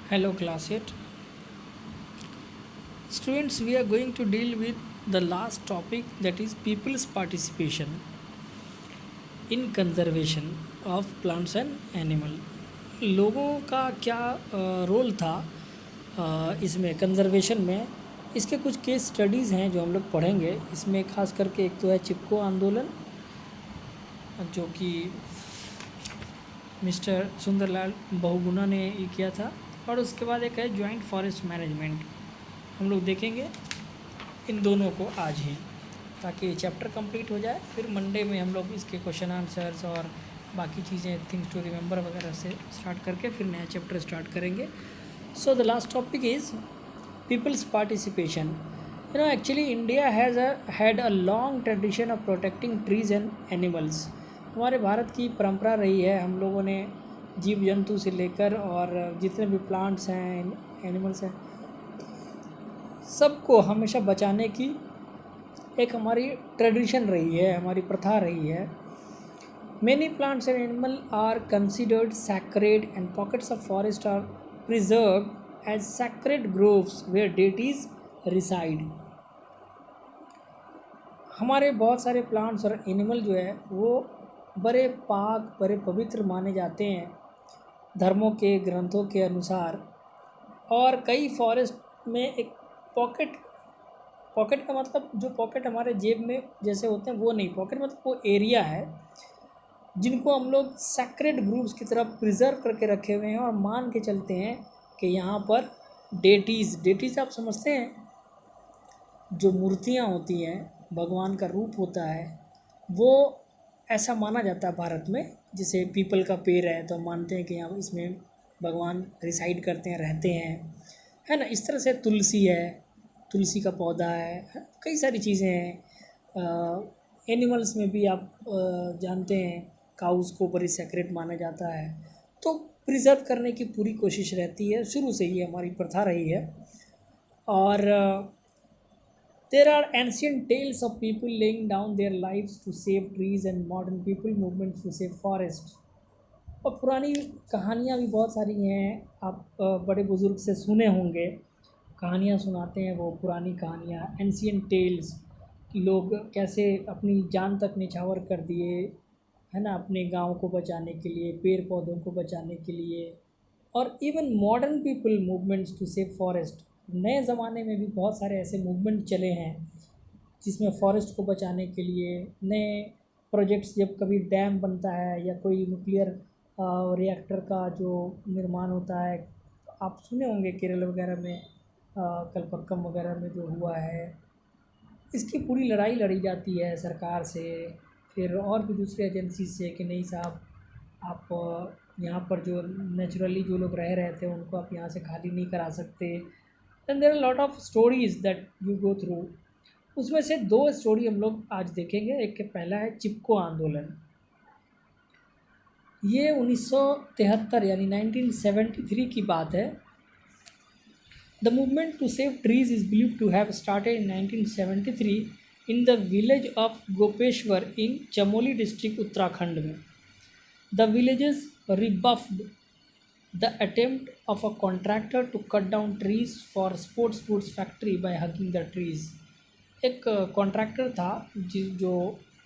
Hello, class 8. Students, we are going to deal with the last topic, that is people's participation in conservation of plants and animal. लोगों का क्या role था इसमें conservation में। इसके कुछ केस स्टडीज़ हैं जो हम लोग पढ़ेंगे। इसमें खास करके एक तो है चिपको आंदोलन, जो कि मिस्टर सुंदरलाल बहुगुणा ने ये किया था, और उसके बाद एक है जॉइंट फॉरेस्ट मैनेजमेंट। हम लोग देखेंगे इन दोनों को आज ही, ताकि चैप्टर कंप्लीट हो जाए। फिर मंडे में हम लोग इसके क्वेश्चन आंसर्स और बाकी चीज़ें, थिंग्स टू रिमेंबर वगैरह से स्टार्ट करके फिर नया चैप्टर स्टार्ट करेंगे। So the last topic is peoples participation. Actually India has had a long tradition of protecting trees and animals. हमारे भारत की परंपरा रही है, हम लोगों ने जीव जंतु से लेकर और जितने भी प्लांट्स हैं, एनिमल्स हैं, सबको हमेशा बचाने की एक हमारी ट्रेडिशन रही है, हमारी प्रथा रही है। Many plants and animals are considered sacred, and pockets of forest are preserved as sacred groves where deities reside. हमारे बहुत सारे प्लांट्स और एनिमल जो है वो बड़े पाक, बड़े पवित्र माने जाते हैं धर्मों के ग्रंथों के अनुसार। और कई फॉरेस्ट में एक पॉकेट, पॉकेट का मतलब जो पॉकेट हमारे जेब में जैसे होते हैं वो नहीं, पॉकेट मतलब वो एरिया है जिनको हम लोग सैक्रेड ग्रुप्स की तरफ प्रिजर्व करके रखे हुए हैं और मान के चलते हैं कि यहाँ पर डेटीज़ आप समझते हैं, जो मूर्तियाँ होती हैं, भगवान का रूप होता है, वो ऐसा माना जाता है भारत में। जैसे पीपल का पेड़ है तो हम मानते हैं कि यहाँ इसमें भगवान रिसाइड करते हैं, रहते हैं, है ना। इस तरह से तुलसी है, तुलसी का पौधा है, कई सारी चीज़ें हैं। एनिमल्स में भी आप जानते हैं काउस को बड़ी सेक्रेट माना जाता है, तो प्रिजर्व करने की पूरी कोशिश रहती है, शुरू से ही हमारी प्रथा रही है। और there are ancient tales of people laying down their lives to save trees and modern people movements to save forest. और पुरानी कहानियाँ भी बहुत सारी हैं, आप बड़े बुज़ुर्ग से सुने होंगे, कहानियाँ सुनाते हैं वो पुरानी कहानियाँ, एंशियंट टेल्स। लोग कैसे अपनी जान तक निछावर कर दिए, है ना, अपने गांव को बचाने के लिए, पेड़ पौधों को बचाने के लिए। और even modern people movements to save forest. नए ज़माने में भी बहुत सारे ऐसे मूवमेंट चले हैं जिसमें फॉरेस्ट को बचाने के लिए नए प्रोजेक्ट्स, जब कभी डैम बनता है या कोई न्यूक्लियर रिएक्टर का जो निर्माण होता है, आप सुने होंगे केरल वगैरह में, कलपक्कम वगैरह में जो हुआ है, इसकी पूरी लड़ाई लड़ी जाती है सरकार से, फिर और भी दूसरी एजेंसी से, कि नहीं साहब, आप यहाँ पर जो नेचुरली जो लोग रह रहे थे उनको आप यहाँ से खाली नहीं करा सकते। And there are lot of stories that you go through. उसमें से दो स्टोरी हम लोग आज देखेंगे। एक के पहला है चिपको आंदोलन। ये 1973 यानी 1973 की बात है। The movement to save trees is believed to have started in 1973 in the village of Gopeshwar in Chamoli district, Uttarakhand में। The villagers rebuffed the attempt of a contractor to cut down trees for sports goods factory by hugging the trees। एक contractor था जो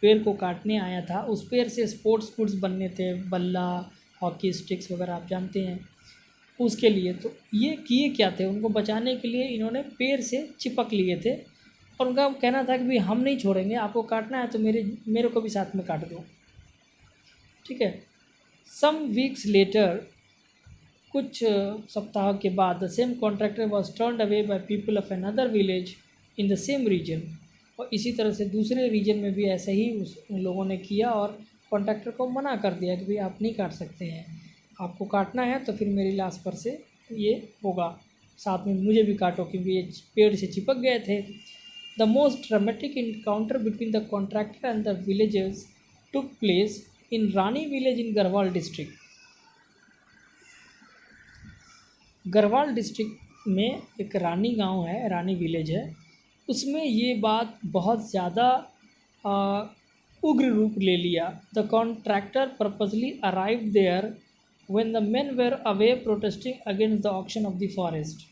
पेड़ को काटने आया था, उस पेड़ से स्पोर्ट्स गुड्स बनने थे, बल्ला, हॉकी स्टिक्स वगैरह आप जानते हैं, उसके लिए। तो ये किए क्या थे, उनको बचाने के लिए इन्होंने पेड़ से चिपक लिए थे, और उनका कहना था कि भाई हम नहीं छोड़ेंगे, आपको काटना है तो मेरे को भी साथ में काट दो, ठीक है। सम वीक्स लेटर, कुछ सप्ताह के बाद, the same contractor was turned away by people of another village in the same region. और इसी तरह से दूसरे रीजन में भी ऐसे ही उन लोगों ने किया और कॉन्ट्रैक्टर को मना कर दिया कि भाई आप नहीं काट सकते हैं, आपको काटना है तो फिर मेरी लाश पर से ये होगा, साथ में मुझे भी काटो, क्योंकि ये पेड़ से चिपक गए थे। The most dramatic encounter between the contractor and the villagers took place in Rani village in Garhwal district. Garhwal district में एक रानी गांव है, रानी विलेज है, उसमें ये बात बहुत ज़्यादा उग्र रूप ले लिया। The contractor purposely arrived there when the men were away protesting against the auction of the forest।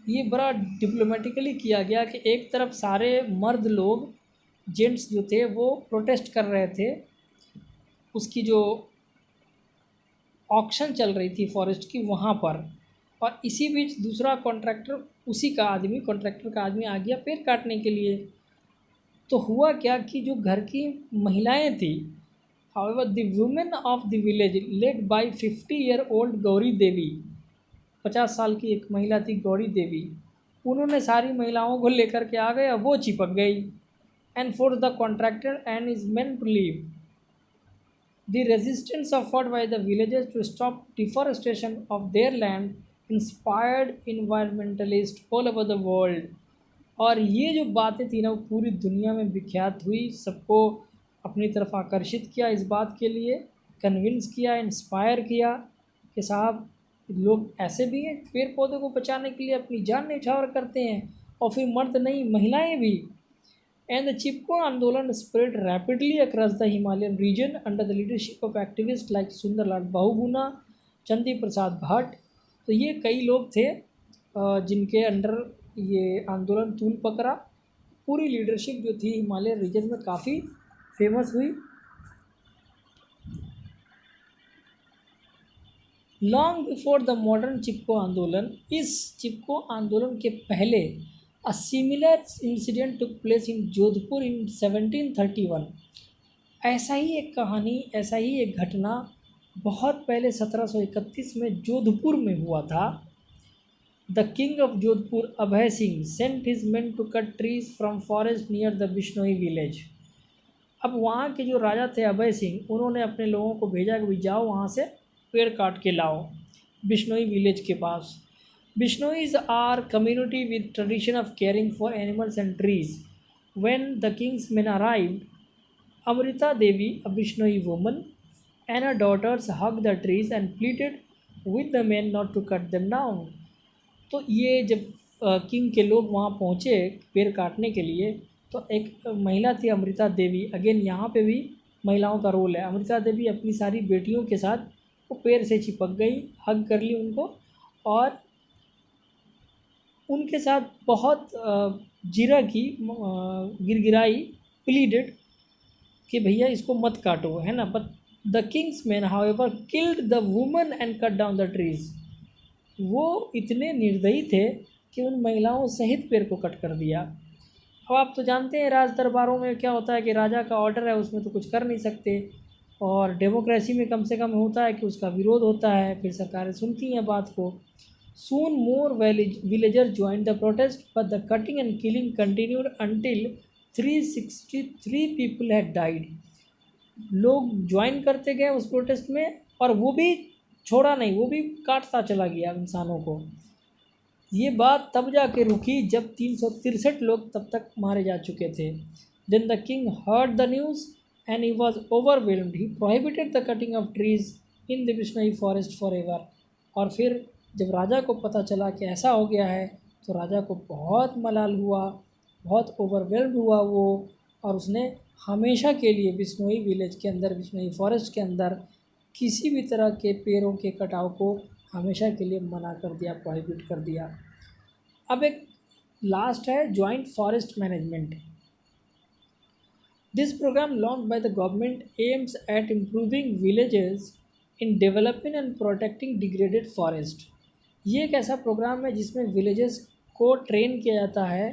ये बड़ा डिप्लोमेटिकली किया गया कि एक तरफ सारे मर्द लोग, जेंट्स जो थे वो प्रोटेस्ट कर रहे थे उसकी जो ऑक्शन चल रही थी फॉरेस्ट की वहाँ पर, और इसी बीच दूसरा कॉन्ट्रैक्टर, उसी का आदमी, कॉन्ट्रैक्टर का आदमी आ गया पेड़ काटने के लिए। तो हुआ क्या कि जो घर की महिलाएं थी, however the women of the village led by 50-year-old Gauri Devi, 50 साल की एक महिला थी गौरी देवी, उन्होंने सारी महिलाओं को लेकर के आ गए, वो चिपक गई। And force the contractor and his men to leave. The resistance offered by the villagers to stop deforestation of their land inspired environmentalists all over the world। और ये जो बातें थी ना वो पूरी दुनिया में विख्यात हुई, सबको अपनी तरफ आकर्षित किया, इस बात के लिए कन्विंस किया, इंस्पायर किया कि साहब लोग ऐसे भी हैं, पेड़ पौधे को बचाने के लिए अपनी जान न्यौछावर करते हैं, और फिर मर्द नहीं महिलाएं भी। And the Chipko Andolan spread rapidly across the Himalayan region under the leadership of activists like Sundarlal Bahuguna, चंदी प्रसाद भट्ट। तो ये कई लोग थे जिनके अंडर ये आंदोलन तूल पकड़ा। पूरी लीडरशिप जो थी हिमालयन रीजन में काफ़ी फेमस हुई। लॉन्ग बिफोर द मॉडर्न चिपको आंदोलन, इस चिपको आंदोलन के पहले A similar incident took place in Jodhpur in 1731। ऐसा ही एक कहानी, ऐसा ही एक घटना बहुत पहले 1731 में जोधपुर में हुआ था। The king of Jodhpur Abhay Singh sent his men to cut trees from forest near the Bishnoi village. अब वहाँ के जो राजा थे अभय सिंह, उन्होंने अपने लोगों को भेजा कि जाओ वहाँ से पेड़ काट के लाओ बिश्नोई विलेज के पास। Bishnois are community with tradition of caring for animals and trees। When the king's men arrived, Amrita Devi, a Bishnoi woman, and her daughters hugged the trees and pleaded with the men not to cut them down। तो ये जब king के लोग वहाँ पहुँचे पेड़ काटने के लिए, तो एक महिला थी अमृता देवी। अगेन यहाँ पे भी महिलाओं का रोल है। अमृता देवी अपनी सारी बेटियों के साथ वो पेड़ से चिपक गई, हग कर ली उनको, और उनके साथ बहुत जीरा की गिरगिराई, प्लीडेड कि भैया इसको मत काटो, है ना। But the Kings man however killed the woman and cut down the trees. वो इतने निर्दयी थे कि उन महिलाओं सहित पेड़ को कट कर दिया। अब आप तो जानते हैं राज दरबारों में क्या होता है कि राजा का ऑर्डर है, उसमें तो कुछ कर नहीं सकते, और डेमोक्रेसी में कम से कम होता है कि उसका विरोध होता है, फिर सरकारें सुनती हैं बात को। Soon more villagers joined the protest, but the cutting and killing continued until 363 people had died। लोग ज्वाइन करते गए उस प्रोटेस्ट में, और वो भी छोड़ा नहीं, वो भी काटता चला गया इंसानों को। ये बात तब जाके रुकी जब 363 लोग तब तक मारे जा चुके थे। Then the king heard the news and he was overwhelmed। He prohibited the cutting of trees in the Bishnoi forest forever। और फिर जब राजा को पता चला कि ऐसा हो गया है, तो राजा को बहुत मलाल हुआ, बहुत ओवरवेल्ड हुआ वो, और उसने हमेशा के लिए बिश्नोई विलेज के अंदर, बिश्नोई फॉरेस्ट के अंदर किसी भी तरह के पेड़ों के कटाव को हमेशा के लिए मना कर दिया, प्रोहिबिट कर दिया। अब एक लास्ट है joint forest management. This programme launched by the government aims at improving villages in developing and protecting degraded forest. ये एक ऐसा प्रोग्राम है जिसमें विलेजेस को ट्रेन किया जाता है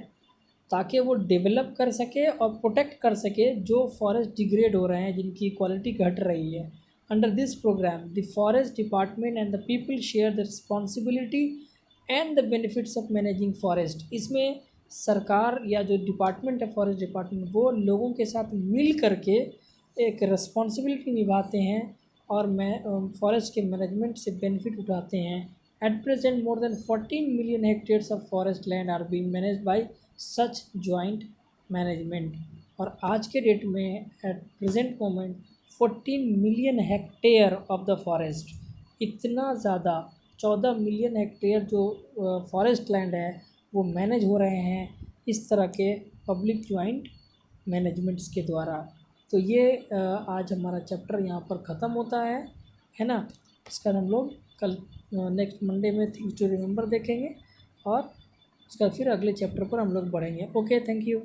ताकि वो डेवलप कर सके और प्रोटेक्ट कर सके जो फॉरेस्ट डिग्रेड हो रहे हैं, जिनकी क्वालिटी घट रही है। Under this programme the forest department and the people share the responsibility and the benefits of managing forest. इसमें सरकार या जो डिपार्टमेंट है फॉरेस्ट डिपार्टमेंट, वो लोगों के साथ मिल करके एक रिस्पॉन्सिबिलिटी निभाते हैं और फॉरेस्ट के मैनेजमेंट से बेनिफिट उठाते हैं। At present, more than 14 million hectares of forest land are being managed by such joint management। और आज के डेट में at present moment 14 million hectare of the forest, इतना ज़्यादा 14 मिलियन हेक्टेयर जो फॉरेस्ट लैंड है वो मैनेज हो रहे हैं इस तरह के पब्लिक जॉइंट मैनेजमेंट्स के द्वारा। तो ये आज हमारा चैप्टर यहाँ पर ख़त्म होता है ना। इसका हम लोग कल नेक्स्ट मंडे में थिंग्स टू रिमेंबर देखेंगे और उसका फिर अगले चैप्टर पर हम लोग बढ़ेंगे। Okay, thank you.